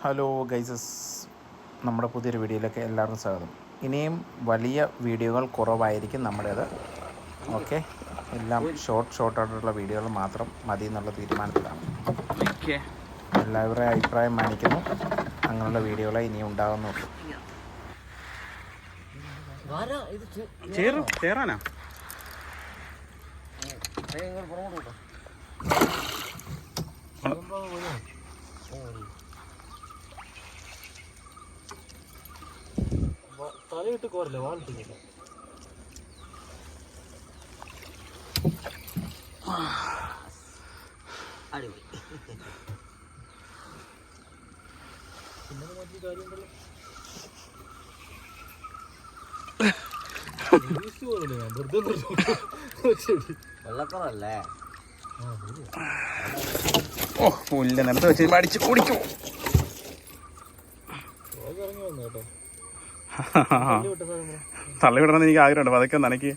Hello ഗൈസസ്, നമ്മുടെ പുതിയൊരു വീഡിയോയിലേക്ക് എല്ലാവർക്കും സ്വാഗതം. ഇനിയും വലിയ വീഡിയോകൾ കുറവായിരിക്കും നമ്മുടേത്. ഓക്കെ, എല്ലാം ഷോർട്ടായിട്ടുള്ള വീഡിയോകൾ മാത്രം മതി എന്നുള്ള തീരുമാനത്തിലാണ്. എല്ലാവരുടെയും അഭിപ്രായം മാനിക്കുന്നു. അങ്ങനെയുള്ള വീഡിയോകളെ ഇനിയും ഉണ്ടാകുന്നുള്ളൂ. ചേറാനാ തലയിട്ട് കോരല്ലേ വാളിട്ടില്ല. അടിപൊളി. പിന്നെ മറ്റു കാര്യമുണ്ടല്ലോ, വെള്ളക്കറല്ലേ. ഓ പുല്ല നിലത്ത് വെച്ച് അടിച്ച് കുടിക്കൂ. ഇറങ്ങി വന്നു കേട്ടോ. തള്ളിവിടണമെന്ന് എനിക്ക് ആഗ്രഹമുണ്ട്. അതൊക്കെ നനയ്ക്ക്